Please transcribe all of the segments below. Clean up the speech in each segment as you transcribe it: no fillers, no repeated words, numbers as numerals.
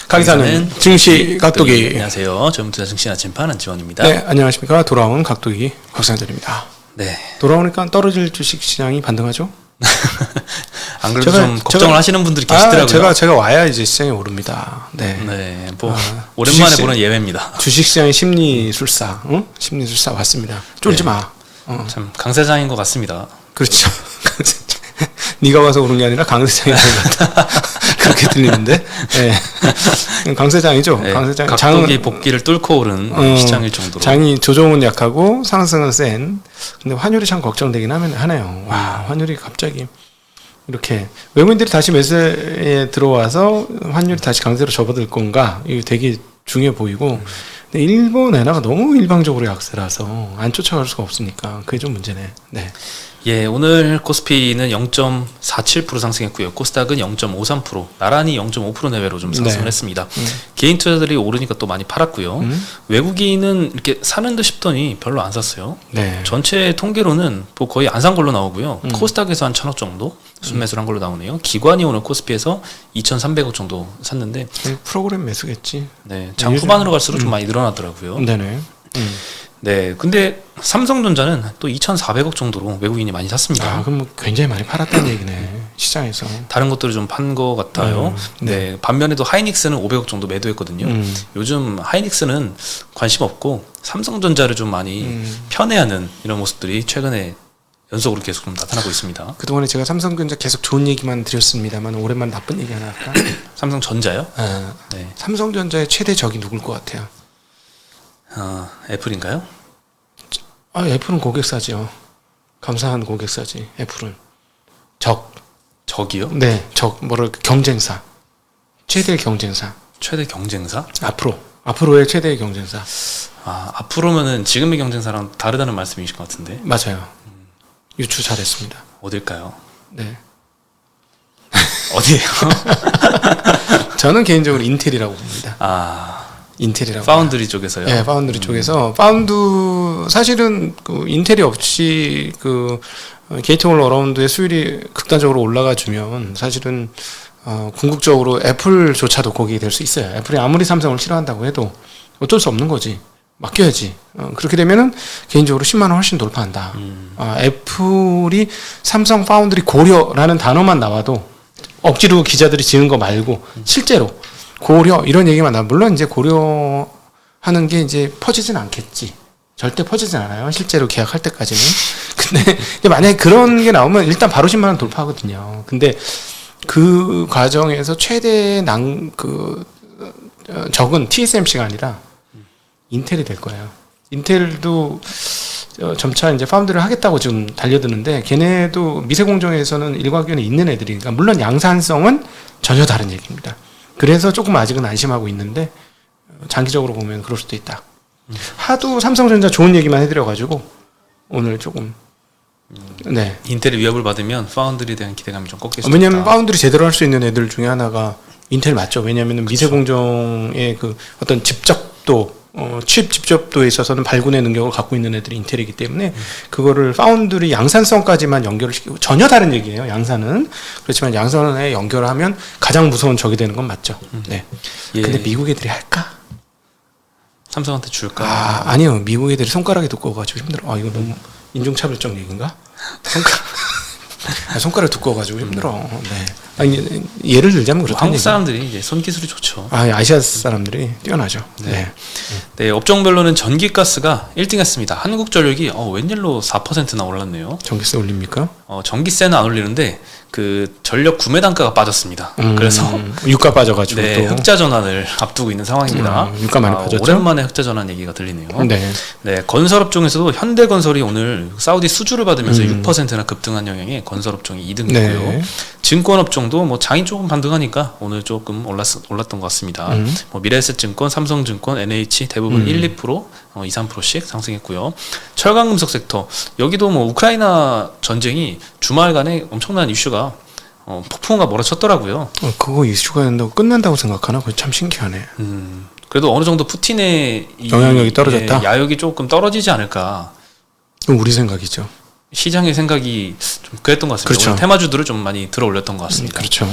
강의사는 증시 각도기. 안녕하세요. 전투자 증시 아침판 안지원입니다. 네, 안녕하십니까. 돌아온 각도기 곽상철입니다. 네. 돌아오니까 떨어질 주식 시장이 반등하죠? 안 그래도 좀 걱정을 하시는 분들이 계시더라고요. 제가 와야 이제 시장이 오릅니다. 네. 네. 뭐 오랜만에 보는 예외입니다. 주식 시장의 심리술사, 심리술사 왔습니다. 쫄지 마. 참 강세장인 것 같습니다. 그렇죠. 네가 와서 오른 게 아니라 강세장이 된 것 같다. 그렇게 들리는데, 네. 강세장이죠. 네. 강세장. 각도기 복귀를 뚫고 오른 시장일 정도로. 장이 조정은 약하고 상승은 센. 근데 환율이 참 걱정되긴 하네요. 와, 환율이 갑자기 이렇게 외국인들이 다시 매수에 들어와서 환율이 다시 강세로 접어들 건가? 이게 되게 중요해 보이고. 근데 일본 엔화가 너무 일방적으로 약세라서 안 쫓아갈 수가 없으니까 그게 좀 문제네. 네. 예, 오늘 코스피는 0.47% 상승했고요. 코스닥은 0.53%, 나란히 0.5% 내외로 좀 상승을 했습니다. 개인 투자들이 오르니까 또 많이 팔았고요. 외국인은 이렇게 사는 듯 싶더니 별로 안 샀어요. 네. 전체 통계로는 뭐 거의 안 산 걸로 나오고요. 코스닥에서 한 1,000억 정도 순매수를 한 걸로 나오네요. 기관이 오늘 코스피에서 2,300억 정도 샀는데 프로그램 매수겠지. 네, 장 후반으로 갈수록 좀 많이 늘어나더라고요. 네네. 네, 근데 삼성전자는 또 2,400억 정도로 외국인이 많이 샀습니다. 아, 그럼 뭐 굉장히 많이 팔았다는 얘기네. 시장에서. 다른 것들을 좀 판 것 같아요. 네. 반면에도 하이닉스는 500억 정도 매도했거든요. 요즘 하이닉스는 관심 없고 삼성전자를 좀 많이 편애하는 이런 모습들이 최근에 연속으로 계속 좀 나타나고 있습니다. 그동안에 제가 삼성전자 계속 좋은 얘기만 드렸습니다만 오랜만에 나쁜 얘기 하나 할까? 삼성전자요? 네. 삼성전자의 최대 적이 누굴 것 같아요? 애플인가요? 애플은 고객사죠. 감사한 고객사지. 애플은 적이요? 네, 경쟁사. 최대 경쟁사. 최대 경쟁사? 앞으로의 최대 경쟁사. 앞으로면은 지금의 경쟁사랑 다르다는 말씀이신 것 같은데. 맞아요. 유추 잘했습니다. 어딜까요? 네. 어디예요? 저는 개인적으로 인텔이라고 봅니다. 인텔이라고. 파운드리 쪽에서요? 네, 파운드리 쪽에서. 사실은 인텔이 없이 게이트 올 어라운드의 수율이 극단적으로 올라가 주면 사실은 궁극적으로 애플조차도 거기에 될 수 있어요. 애플이 아무리 삼성을 싫어한다고 해도 어쩔 수 없는 거지. 맡겨야지. 그렇게 되면은 개인적으로 10만 원 훨씬 돌파한다. 애플이 삼성 파운드리 고려라는 단어만 나와도 억지로 기자들이 지은 거 말고 실제로 고려 이런 얘기만 나. 물론 이제 고려하는 게 이제 퍼지진 않겠지. 절대 퍼지진 않아요. 실제로 계약할 때까지는. 근데 만약에 그런 게 나오면 일단 바로 10만 원 돌파하거든요. 근데 그 과정에서 최대 적은 TSMC가 아니라 인텔이 될 거예요. 인텔도 점차 이제 파운드를 하겠다고 지금 달려드는데 걔네도 미세 공정에서는 일과견에 있는 애들이니까 물론 양산성은 전혀 다른 얘기입니다. 그래서 조금 아직은 안심하고 있는데 장기적으로 보면 그럴 수도 있다. 하도 삼성전자 좋은 얘기만 해드려가지고 오늘 조금 네. 인텔의 위협을 받으면 파운드리에 대한 기대감이 좀 꺾일 수 있다. 왜냐하면 파운드리 제대로 할 수 있는 애들 중에 하나가 인텔 맞죠. 왜냐하면 미세 공정의 어떤 집적도 칩 집접도에 있어서는 발군의 능력을 갖고 있는 애들이 인텔이기 때문에 그거를 파운드리 양산성까지만 연결을 시키고 전혀 다른 얘기예요. 양산은 그렇지만 양산에 연결하면 가장 무서운 적이 되는 건 맞죠. 네. 근데 미국 애들이 할까? 삼성한테 줄까? 아니요. 미국 애들이 손가락에 두꺼워가지고 힘들어. 이거 너무 인종차별적 얘기인가? 손가락 두꺼워가지고 힘들어. 네. 예를 들자면 그렇다는 한국 사람들이 이제 손 기술이 좋죠. 아시아 사람들이 뛰어나죠. 네. 네, 업종별로는 전기가스가 1등했습니다. 한국전력이 웬일로 4%나 올랐네요. 전기세 올립니까? 전기세는 안 올리는데 전력 구매 단가가 빠졌습니다. 그래서 유가 빠져가지고 또 흑자 전환을 앞두고 있는 상황입니다. 유가 많이 빠졌죠. 오랜만에 흑자 전환 얘기가 들리네요. 네. 건설업종에서도 현대건설이 오늘 사우디 수주를 받으면서 6%나 급등한 영향에 건설업종이 2등이고요. 네. 증권업종도 장이 조금 반등하니까 오늘 조금 올랐던 것 같습니다. 미래에셋증권, 삼성증권, NH 대부분 1, 2%, 2, 3%씩 상승했고요. 철강금속 섹터 여기도 우크라이나 전쟁이 주말간에 엄청난 이슈가 폭풍우가 몰아쳤더라고요. 그거 이슈가 된다고 끝난다고 생각하나? 그거 참 신기하네. 그래도 어느 정도 푸틴의 영향력이 떨어졌다. 야욕이 조금 떨어지지 않을까. 그럼 우리 생각이죠. 시장의 생각이 좀 그랬던 것 같습니다. 그렇죠. 오늘 테마주들을 좀 많이 들어 올렸던 것 같습니다. 그렇죠.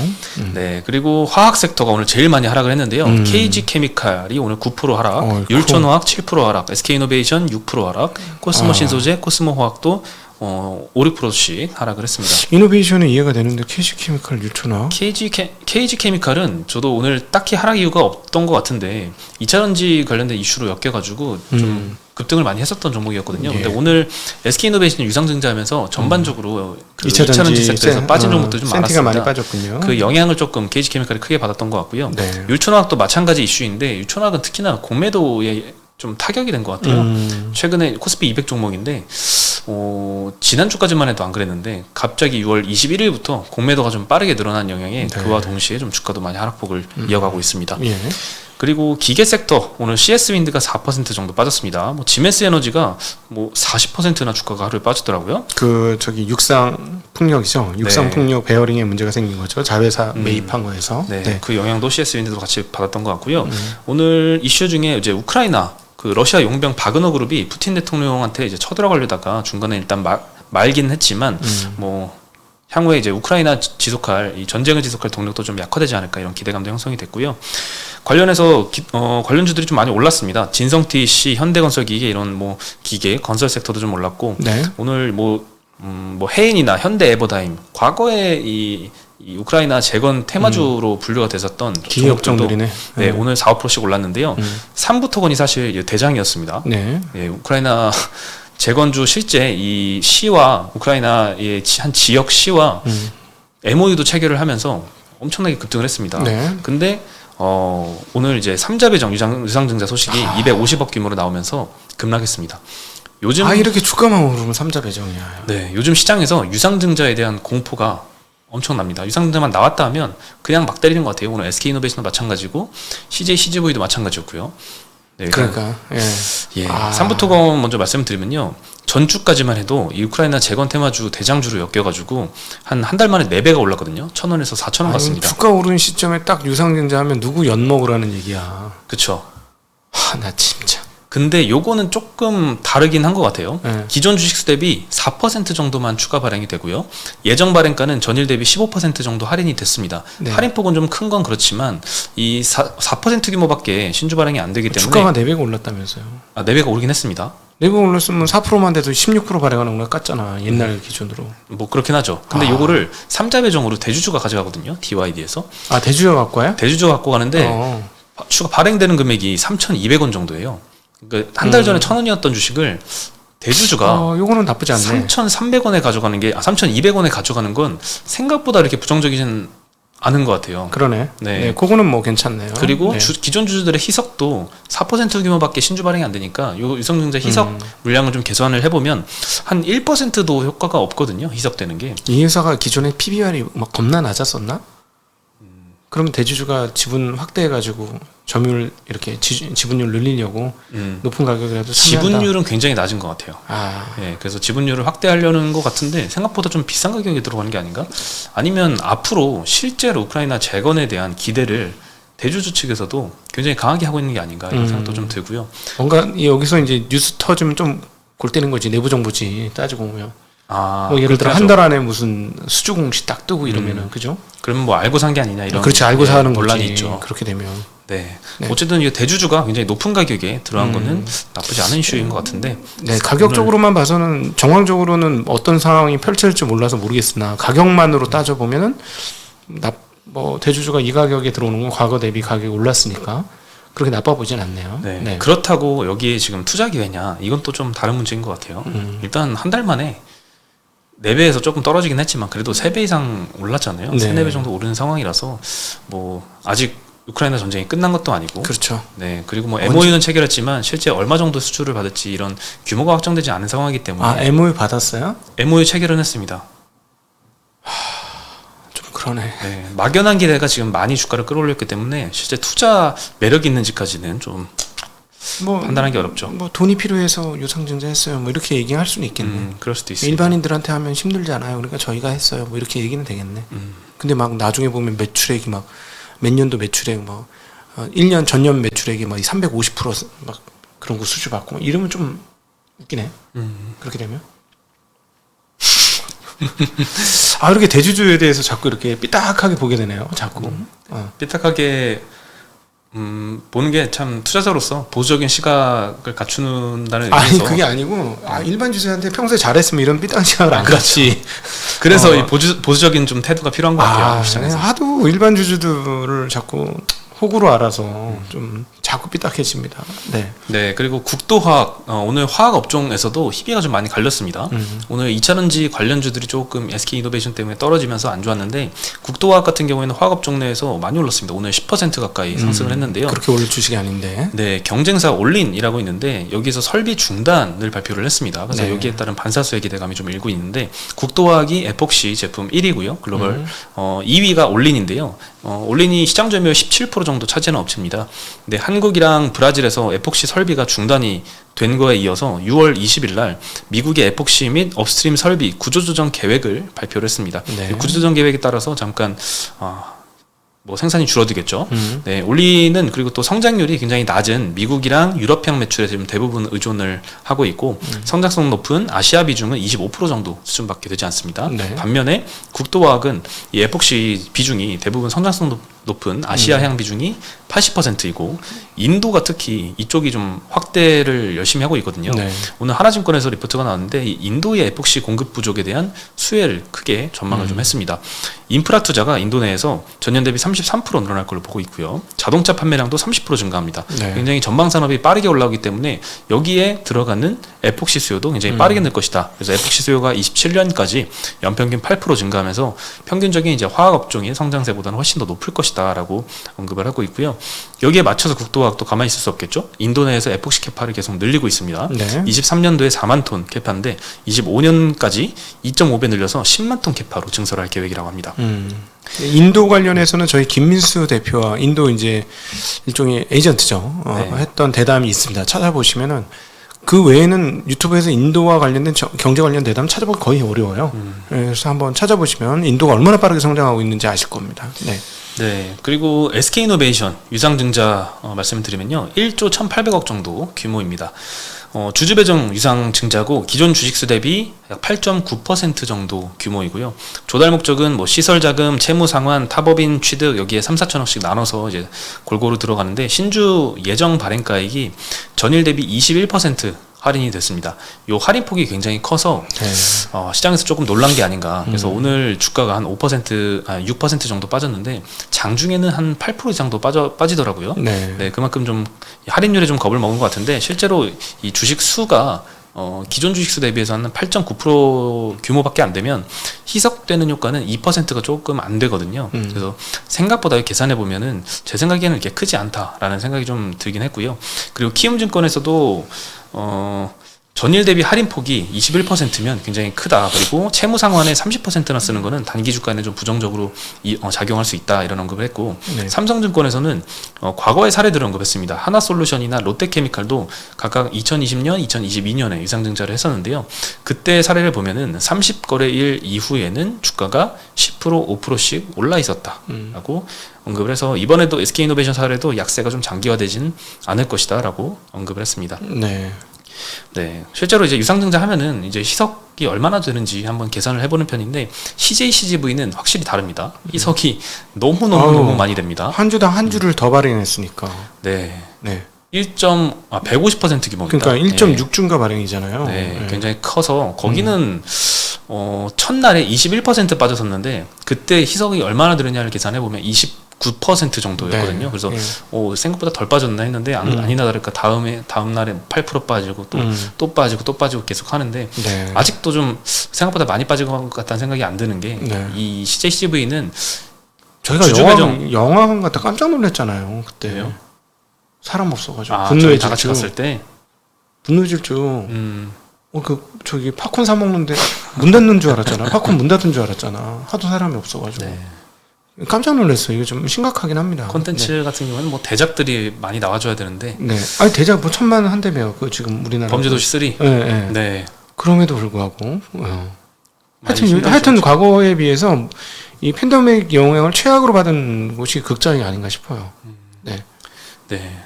네, 그리고 화학 섹터가 오늘 제일 많이 하락을 했는데요. KG 케미칼이 오늘 9% 하락, 율촌화학 7% 하락, SK이노베이션 6% 하락, 코스모 신소재, 코스모 화학도 5, 6%씩 하락을 했습니다. 이노베이션은 이해가 되는데 KG케미칼 율촌화 KG 케미칼은 저도 오늘 딱히 하락 이유가 없던 것 같은데 2차전지 관련된 이슈로 엮여가지고 좀 급등을 많이 했었던 종목이었거든요. 예. 근데 오늘 SK이노베이션이 유상증자하면서 전반적으로 그 2차전지 2차전지 섹터에서 빠진 종목들이 좀 센티가 많았습니다. 많이 빠졌군요. 그 영향을 조금 KG 케미칼이 크게 받았던 것 같고요. 네. 율촌화학도 마찬가지 이슈인데 율촌화학은 특히나 공매도에 좀 타격이 된 것 같아요. 최근에 코스피 200 종목인데 지난주까지만 해도 안 그랬는데 갑자기 6월 21일부터 공매도가 좀 빠르게 늘어난 영향에 그와 동시에 좀 주가도 많이 하락폭을 이어가고 있습니다. 예. 그리고 기계 섹터 오늘 CS 윈드가 4% 정도 빠졌습니다. 뭐 지메스 에너지가 뭐 40%나 주가가 하루에 빠지더라고요. 그 저기 육상 풍력이죠. 육상 풍력 베어링에 문제가 생긴 거죠. 자회사 매입한 거에서. 네. 그 영향도 CS 윈드도 같이 받았던 것 같고요. 오늘 이슈 중에 이제 우크라이나 그 러시아 용병 바그너 그룹이 푸틴 대통령한테 이제 쳐들어가려다가 중간에 일단 말긴 했지만 뭐 향후에 이제 우크라이나 지속할 이 전쟁을 지속할 동력도 좀 약화되지 않을까 이런 기대감도 형성이 됐고요. 관련해서 관련주들이 좀 많이 올랐습니다. 진성TC, 현대건설기계 이런 뭐 기계 건설 섹터도 좀 올랐고 네. 오늘 뭐 해인이나 현대에버다임 과거에 이 우크라이나 재건 테마주로 분류가 됐었던 기업종들이네. 네, 오늘 4, 5%씩 올랐는데요. 삼부토건이 사실 대장이었습니다. 네. 네, 우크라이나 재건주 실제 이 시와 우크라이나의 한 지역 시와 MOU도 체결을 하면서 엄청나게 급등을 했습니다. 네. 근데 오늘 이제 3자 배정 유상증자 소식이 250억 규모로 나오면서 급락했습니다. 요즘 이렇게 주가만 오르면 삼자 배정이야. 네, 요즘 시장에서 유상증자에 대한 공포가 엄청납니다. 유상증자만 나왔다 하면 그냥 막 때리는 것 같아요. 오늘 SK이노베이션도 마찬가지고 CJ CGV도 마찬가지였고요. 네, 그러니까 예. 삼부토건 먼저 말씀드리면요. 전주까지만 해도 이 우크라이나 재건 테마주 대장주로 엮여가지고 한 달 만에 4배가 올랐거든요. 1,000원에서 4,000원 갔습니다. 주가 오르는 시점에 딱 유상증자하면 누구 엿먹으라는 얘기야. 그렇죠. 나 진짜. 근데 요거는 조금 다르긴 한 것 같아요. 네. 기존 주식수 대비 4% 정도만 추가 발행이 되고요. 예정 발행가는 전일 대비 15% 정도 할인이 됐습니다. 네. 할인폭은 좀 큰 건 그렇지만 이 4% 규모밖에 신주 발행이 안 되기 때문에 주가가 4배가 올랐다면서요. 4배가 오르긴 했습니다. 4배 올랐으면 4%만 돼도 16% 발행하는 걸 깠잖아. 옛날 기준으로. 뭐 그렇긴 하죠. 근데 요거를 3자 배정으로 대주주가 가져가거든요. DYD에서. 대주주가 갖고 와요? 대주주가 갖고 가는데 추가 발행되는 금액이 3,200원 정도예요. 그러니까 한 달 전에 1,000원이었던 주식을 대주주가 요거는 나쁘지 않네. 3,300원에 가져가는 게 3,200원에 가져가는 건 생각보다 이렇게 부정적이진 않은 것 같아요. 그러네. 네. 네, 그거는 뭐 괜찮네요. 그리고 네. 기존 주주들의 희석도 4% 규모밖에 신주 발행이 안 되니까 요 유상증자 희석 물량을 좀 계산을 해보면 한 1%도 효과가 없거든요. 희석되는 게. 이 회사가 기존에 PBR이 막 겁나 낮았었나? 그러면 대주주가 지분 확대해가지고 점유율 이렇게 지분율 늘리려고 높은 가격이라도 참여한다. 지분율은 굉장히 낮은 것 같아요. 예, 그래서 지분율을 확대하려는 것 같은데 생각보다 좀 비싼 가격에 들어가는 게 아닌가? 아니면 앞으로 실제로 우크라이나 재건에 대한 기대를 대주주 측에서도 굉장히 강하게 하고 있는 게 아닌가 이런 생각도 좀 들고요. 뭔가 여기서 이제 뉴스 터지면 좀 골 때리는 거지. 내부 정보지 따지고 보면. 뭐 예를 들어 한 달 안에 무슨 수주 공시 딱 뜨고 이러면은 그죠? 그러면 뭐 알고 산 게 아니냐 이런 그렇지 알고 사는 논란이 거지. 있죠. 그렇게 되면. 네. 어쨌든 이 대주주가 굉장히 높은 가격에 들어간 거는 나쁘지 않은 이슈인 것 같은데. 네, 가격적으로만 봐서는 정황적으로는 어떤 상황이 펼쳐질지 몰라서 모르겠으나 가격만으로 따져 보면은 뭐 대주주가 이 가격에 들어오는 건 과거 대비 가격이 올랐으니까 그렇게 나빠 보진 않네요. 네. 네. 그렇다고 여기에 지금 투자 기회냐 이건 또 좀 다른 문제인 것 같아요. 일단 한 달 만에 4배에서 조금 떨어지긴 했지만 그래도 3배 이상 올랐잖아요. 네. 3, 4배 정도 오르는 상황이라서 뭐 아직 우크라이나 전쟁이 끝난 것도 아니고. 그렇죠. 네. 그리고 뭐 MOU는 체결했지만 실제 얼마 정도 수주를 받을지 이런 규모가 확정되지 않은 상황이기 때문에. MOU 받았어요? MOU 체결은 했습니다. 좀 그러네. 네. 막연한 기대가 지금 많이 주가를 끌어올렸기 때문에 실제 투자 매력이 있는지까지는 좀 뭐 판단하기 어렵죠. 뭐 돈이 필요해서 유상증자 했어요. 뭐 이렇게 얘기할 수는 있겠네. 그럴 수도 있습니다. 일반인들한테 하면 힘들잖아요. 그러니까 저희가 했어요. 뭐 이렇게 얘기는 되겠네. 근데 막 나중에 보면 매출액이 막 몇 년도 매출액 뭐 1년 전년 매출액이 막 350%막 그런 거 수주 받고 이러면 좀 웃기네. 그렇게 되면. 아, 이렇게 대주주에 대해서 자꾸 이렇게 삐딱하게 보게 되네요. 자꾸. 삐딱하게 보는 게 참 투자자로서 보수적인 시각을 갖추는다는 아니, 의미에서 그게 아니고, 일반 주주한테 평소에 잘했으면 이런 삐딱한 시각을 안 갖지. 그래서 이 보수적인 좀 태도가 필요한 것 같아요. 시장에서. 하도 일반 주주들을 자꾸 호구로 알아서 좀 자꾸 삐딱해집니다. 네. 네, 그리고 국도화학 오늘 화학 업종에서도 희비가 좀 많이 갈렸습니다. 오늘 2차전지 관련주들이 조금 SK 이노베이션 때문에 떨어지면서 안 좋았는데 국도화학 같은 경우에는 화학 업종 내에서 많이 올랐습니다. 오늘 10% 가까이 상승을 했는데요. 그렇게 올릴 주식이 아닌데. 네, 경쟁사 올린이라고 있는데 여기서 설비 중단을 발표를 했습니다. 그래서 네. 여기에 따른 반사수의 기대감이 좀 일고 있는데 국도화학이 에폭시 제품 1위고요. 글로벌 2위가 올린인데요. 올린이 시장 점유율 17% 정도 차지하는 업체입니다. 근데 한국이랑 브라질에서 에폭시 설비가 중단이 된 거에 이어서 6월 20일 날 미국의 에폭시 및 업스트림 설비 구조조정 계획을 발표를 했습니다. 네. 구조조정 계획에 따라서 잠깐 뭐 생산이 줄어들겠죠. 네, 올리는 그리고 또 성장률이 굉장히 낮은 미국이랑 유럽형 매출에 지금 대부분 의존을 하고 있고 성장성 높은 아시아 비중은 25% 정도 수준밖에 되지 않습니다. 네. 반면에 국도화학은 이 에폭시 비중이 대부분 성장성 높은 아시아향 비중이 80%이고 인도가 특히 이쪽이 좀 확대를 열심히 하고 있거든요. 네. 오늘 하나증권에서 리포트가 나왔는데 이 인도의 에폭시 공급 부족에 대한 수혜를 크게 전망을 좀 했습니다. 인프라 투자가 인도 내에서 전년 대비 33% 늘어날 걸로 보고 있고요. 자동차 판매량도 30% 증가합니다. 네. 굉장히 전방 산업이 빠르게 올라오기 때문에 여기에 들어가는 에폭시 수요도 굉장히 빠르게 늘 것이다. 그래서 에폭시 수요가 27년까지 연평균 8% 증가하면서 평균적인 이제 화학 업종의 성장세보다는 훨씬 더 높을 것이다라고 언급을 하고 있고요. 여기에 맞춰서 국도화학도 가만히 있을 수 없겠죠. 인도 내에서 에폭시 캐파를 계속 늘리고 있습니다. 네. 23년도에 4만 톤 캐파인데 25년까지 2.5배 늘려서 10만 톤 캐파로 증설할 계획이라고 합니다. 인도 관련해서는 저희 김민수 대표와 인도 이제 일종의 에이전트죠. 네. 했던 대담이 있습니다. 찾아보시면은 그 외에는 유튜브에서 인도와 관련된 경제 관련 대담 찾아보기 거의 어려워요. 그래서 한번 찾아보시면 인도가 얼마나 빠르게 성장하고 있는지 아실 겁니다. 네. 네, 그리고 SK이노베이션 유상증자 말씀드리면요 1조 1,800억 정도 규모입니다. 주주 배정 유상증자고 기존 주식수 대비 약 8.9% 정도 규모이고요. 조달 목적은 뭐 시설 자금, 채무 상환, 타법인 취득 여기에 3, 4천억씩 나눠서 이제 골고루 들어가는데 신주 예정 발행가액이 전일 대비 21% 할인이 됐습니다. 요 할인폭이 굉장히 커서 네. 시장에서 조금 놀란 게 아닌가. 그래서 오늘 주가가 한 6% 정도 빠졌는데 장중에는 한 8% 이상도 빠지더라고요. 네. 네, 그만큼 좀 할인율에 좀 겁을 먹은 것 같은데 실제로 이 주식 수가 기존 주식수 대비해서 한 8.9% 규모밖에 안 되면 희석되는 효과는 2%가 조금 안 되거든요. 그래서 생각보다 계산해 보면은 제 생각에는 이렇게 크지 않다라는 생각이 좀 들긴 했고요. 그리고 키움증권에서도 전일 대비 할인폭이 21%면 굉장히 크다. 그리고 채무 상환에 30%나 쓰는 거는 단기 주가에는 좀 부정적으로 작용할 수 있다. 이런 언급을 했고 네. 삼성증권에서는 과거의 사례들을 언급했습니다. 하나솔루션이나 롯데케미칼도 각각 2020년, 2022년에 유상증자를 했었는데요. 그때 사례를 보면은 30거래일 이후에는 주가가 10%, 5%씩 올라 있었다라고 언급을 해서 이번에도 SK이노베이션 사례도 약세가 좀 장기화되지는 않을 것이다라고 언급을 했습니다. 네. 네, 실제로 이제 유상증자 하면은 이제 희석이 얼마나 되는지 한번 계산을 해보는 편인데 CJ CGV는 확실히 다릅니다. 희석이 너무 많이 됩니다. 한 주당 한 주를 더 발행했으니까. 네, 네. 150% 규모입니다. 그러니까 1.6주인가 발행이잖아요. 네, 네. 굉장히 커서 거기는 첫날에 21% 빠졌었는데 그때 희석이 얼마나 들었냐를 계산해 보면 9% 정도였거든요. 네. 그래서 네. 생각보다 덜 빠졌나 했는데 아니나 다를까 다음 날에 8% 빠지고 또 빠지고 계속 하는데 네. 아직도 좀 생각보다 많이 빠진 것 같다는 생각이 안 드는 게 이 네. CJCV는 저희가 주주 배정 영화관 갔다 깜짝 놀랐잖아요. 그때 왜요? 사람 없어가지고 저희 분노의 다 같이 질주. 갔을 때 분노의 질주. 저기 팝콘 사 먹는데 문 닫는 줄 알았잖아. 팝콘 문 닫은 줄 알았잖아. 하도 사람이 없어가지고. 네. 깜짝 놀랐어요. 이거 좀 심각하긴 합니다. 콘텐츠 같은 경우는 뭐 대작들이 많이 나와줘야 되는데 네. 아니 대작 뭐 1,000만 한대며 그 지금 우리나라. 범죄도시 3. 네, 네. 네. 그럼에도 불구하고. 많이 힘들죠. 하여튼 과거에 비해서 이 팬데믹 영향을 최악으로 받은 곳이 극장이 아닌가 싶어요. 네. 네.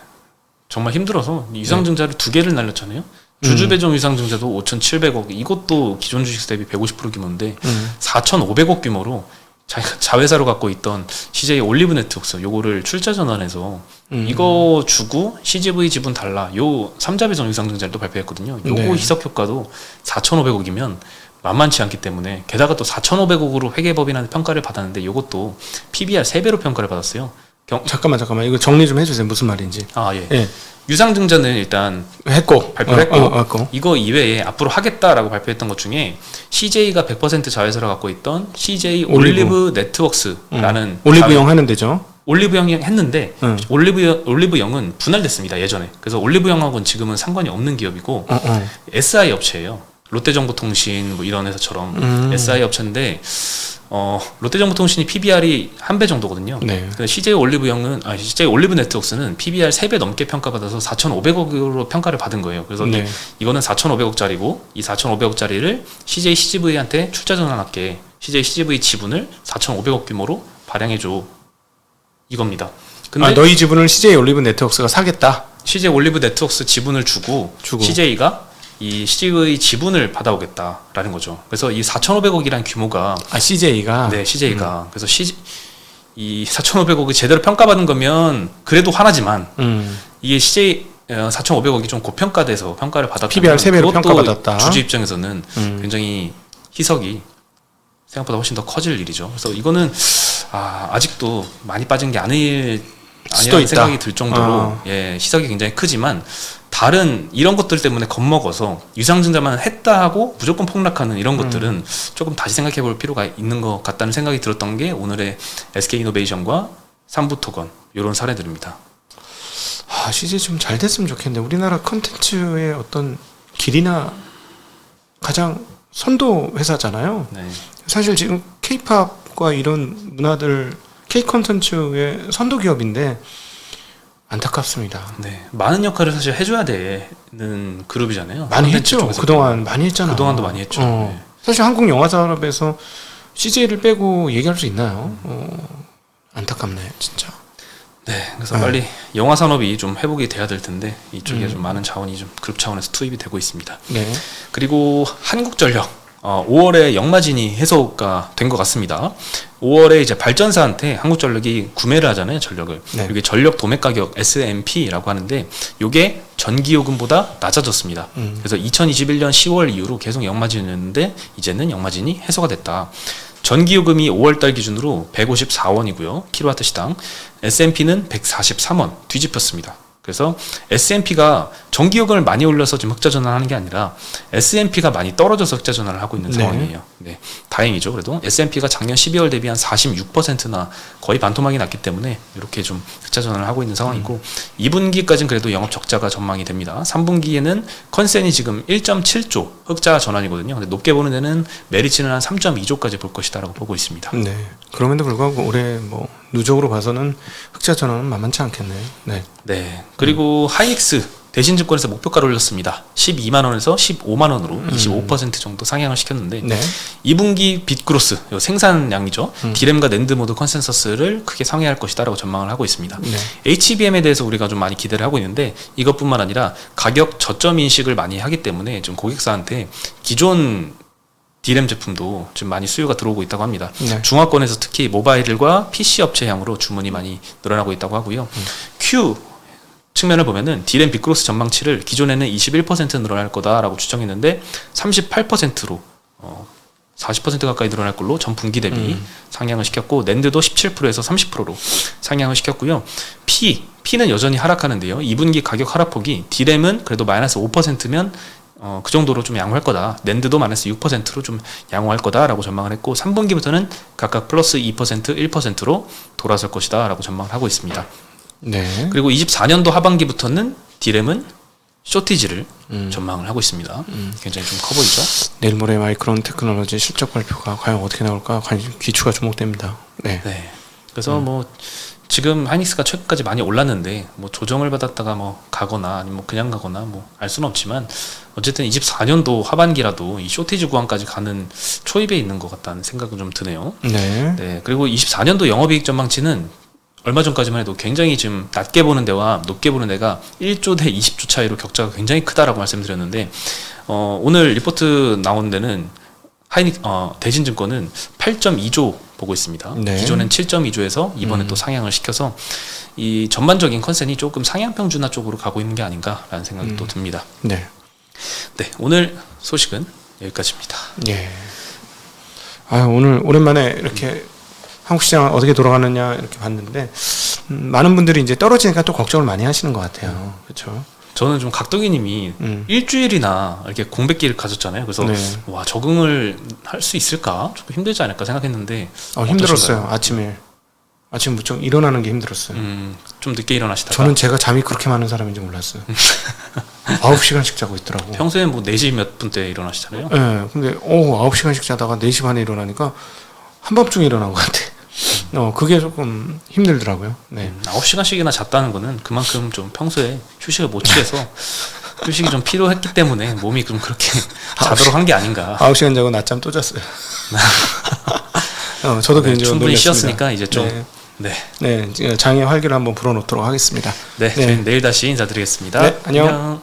정말 힘들어서 유상증자를 2개를 날렸잖아요. 주주 배정 유상증자도 5,700억. 이것도 기존 주식 대비 150% 규모인데 4,500억 규모로 자회사로 갖고 있던 CJ 올리브 네트워크스 요거를 출자 전환해서 이거 주고 CGV 지분 달라. 요 3자 배정 유상증자를 또 발표했거든요. 요거 네. 희석 효과도 4,500억이면 만만치 않기 때문에 게다가 또 4,500억으로 회계법인한테 평가를 받았는데 요것도 PBR 3배로 평가를 받았어요. 잠깐만 이거 정리 좀 해주세요. 무슨 말인지. 아 예. 예. 유상증자는 일단 했고 발표를 했고 했고. 이거 이외에 앞으로 하겠다라고 발표했던 것 중에 CJ가 100% 자회사를 갖고 있던 CJ 올리브 네트워크스라는 올리브영 하는 데죠. 올리브영이 했는데 올리브영은 분할됐습니다. 예전에. 그래서 올리브영하고는 지금은 상관이 없는 기업이고 SI 업체예요. 롯데정보통신 뭐 이런 회사처럼 SI 업체인데 롯데정보통신이 PBR이 1배 정도거든요. 네. 근데 CJ 올리브 네트워크스는 PBR 3배 넘게 평가받아서 4,500억으로 평가를 받은 거예요. 그래서 네. 이거는 4,500억짜리고 이 4,500억짜리를 CJ CGV한테 출자 전환할게. CJ CGV 지분을 4,500억 규모로 발행해줘. 이겁니다. 근데 너희 지분을 CJ 올리브 네트워크스가 사겠다. CJ 올리브 네트워크스 지분을 주고 CJ가 이 CGV 지분을 받아오겠다라는 거죠. 그래서 이 4,500억이라는 규모가 CJ가 네, CJ가 그래서 이 4,500억이 제대로 평가받은 거면 그래도 화나지만 이게 CJ 4,500억이 좀 고평가돼서 평가를 받았다면 PBR 3배로 평가받았다. 주주 입장에서는 굉장히 희석이 생각보다 훨씬 더 커질 일이죠. 그래서 이거는 아직도 많이 빠진 게 아니라는 생각이 들 정도로 희석이 굉장히 크지만 다른 이런 것들 때문에 겁먹어서 유상증자만 했다 하고 무조건 폭락하는 이런 것들은 조금 다시 생각해 볼 필요가 있는 것 같다는 생각이 들었던 게 오늘의 SK이노베이션과 삼부토건 이런 사례들입니다. CJ 좀 잘 됐으면 좋겠는데 우리나라 컨텐츠의 어떤 길이나 가장 선도 회사잖아요. 네. 사실 지금 K-팝과 이런 문화들 K 컨텐츠의 선도 기업인데 안타깝습니다. 네, 많은 역할을 사실 해줘야 되는 그룹이잖아요. 많이 했죠. 그동안 많이 했잖아. 그동안도 많이 했죠. 네. 사실 한국 영화 산업에서 CJ를 빼고 얘기할 수 있나요? 안타깝네, 진짜. 네, 그래서 빨리 영화 산업이 좀 회복이 돼야 될 텐데 이쪽에 좀 많은 자원이 좀 그룹 차원에서 투입이 되고 있습니다. 네. 그리고 한국전력 5월에 역마진이 해소가 된 것 같습니다. 5월에 이제 발전사한테 한국전력이 구매를 하잖아요, 전력을. 네. 이게 전력 도매 가격 SMP라고 하는데 이게 전기요금보다 낮아졌습니다. 그래서 2021년 10월 이후로 계속 역마진이었는데 이제는 역마진이 해소가 됐다. 전기요금이 5월달 기준으로 154원이고요. 킬로와트 시당. SMP는 143원 뒤집혔습니다. 그래서 S&P가 전기요금을 많이 올려서 지금 흑자 전환하는 게 아니라 S&P가 많이 떨어져서 흑자 전환을 하고 있는 상황이에요. 네, 다행이죠. 그래도 S&P가 작년 12월 대비 한 46%나 거의 반토막이 났기 때문에 이렇게 좀 흑자 전환을 하고 있는 상황이고 2분기까지는 그래도 영업 적자가 전망이 됩니다. 3분기에는 컨센이 지금 1.7조 흑자 전환이거든요. 근데 높게 보는 데는 메리츠는 한 3.2조까지 볼 것이다라고 보고 있습니다. 네. 그럼에도 불구하고 올해 뭐 누적으로 봐서는 흑자 전환은 만만치 않겠네요. 네. 네. 그리고 하이닉스 대신증권에서 목표가를 올렸습니다. 12만 원에서 15만 원으로 25% 정도 상향을 시켰는데 네. 2분기 빗그로스 생산량이죠. 디램과 낸드 모두 컨센서스를 크게 상회할 것이다라고 전망을 하고 있습니다. 네. HBM에 대해서 우리가 좀 많이 기대를 하고 있는데 이것뿐만 아니라 가격 저점 인식을 많이 하기 때문에 좀 고객사한테 기존 디램 제품도 좀 많이 수요가 들어오고 있다고 합니다. 네. 중화권에서 특히 모바일과 PC 업체향으로 주문이 많이 늘어나고 있다고 하고요. Q 측면을 보면은 디램 빗그로스 전망치를 기존에는 21% 늘어날 거다라고 추정했는데 38%로 40% 가까이 늘어날 걸로 전 분기 대비 상향을 시켰고 낸드도 17%에서 30%로 상향을 시켰고요. P는 여전히 하락하는데요. 2분기 가격 하락폭이 디램은 그래도 마이너스 5%면 그 정도로 좀 양호할 거다. 낸드도 마이너스 6%로 좀 양호할 거다라고 전망을 했고 3분기부터는 각각 플러스 2%, 1%로 돌아설 것이다라고 전망을 하고 있습니다. 네. 그리고 24년도 하반기부터는 디램은 쇼티지를 전망을 하고 있습니다. 굉장히 좀 커 보이죠? 내일 모레 마이크론 테크놀로지 실적 발표가 과연 어떻게 나올까 귀추가 주목됩니다. 네. 네. 그래서 뭐 지금 하이닉스가 최근까지 많이 올랐는데 뭐 조정을 받았다가 뭐 가거나 아니면 뭐 그냥 가거나 뭐 알 수는 없지만 어쨌든 24년도 하반기라도 이 쇼티지 구간까지 가는 초입에 있는 것 같다는 생각은 좀 드네요. 네. 네. 그리고 24년도 영업이익 전망치는 얼마 전까지만 해도 굉장히 지금 낮게 보는 데와 높게 보는 데가 1조 대 20조 차이로 격차가 굉장히 크다라고 말씀드렸는데 오늘 리포트 나온 데는 대신증권은 8.2조 보고 있습니다. 네. 기존엔 7.2조에서 이번에 또 상향을 시켜서 이 전반적인 컨센이 조금 상향 평준화 쪽으로 가고 있는 게 아닌가라는 생각이 또 듭니다. 네. 네, 오늘 소식은 여기까지입니다. 예. 오늘 오랜만에 이렇게 한국 시장 어떻게 돌아가느냐 이렇게 봤는데 많은 분들이 이제 떨어지니까 또 걱정을 많이 하시는 것 같아요. 그렇죠? 저는 좀 각도기님이 일주일이나 이렇게 공백기를 가졌잖아요. 그래서 네. 와 적응을 할 수 있을까? 조금 힘들지 않을까 생각했는데 힘들었어요. 아침 무척 일어나는 게 힘들었어요. 좀 늦게 일어나시다가 저는 제가 잠이 그렇게 많은 사람인지 몰랐어요. 9시간씩 자고 있더라고. 평소에 뭐 4시 몇 분대 일어나시잖아요. 네, 근데 9시간씩 자다가 4시 반에 일어나니까 한밤중에 일어난 것 같아. 그게 조금 힘들더라고요. 네. 9시간씩이나 잤다는 거는 그만큼 좀 평소에 휴식을 못 취해서 휴식이 좀 필요했기 때문에 몸이 좀 그렇게 자도록 한 게 아닌가. 9시간 자고 낮잠 또 잤어요. 저도 네, 굉장히 충분히 놀랐습니다. 쉬었으니까 이제 좀 네, 장의 활기를 한번 불어넣도록 하겠습니다. 네, 저희는 내일 다시 인사드리겠습니다. 네, 안녕.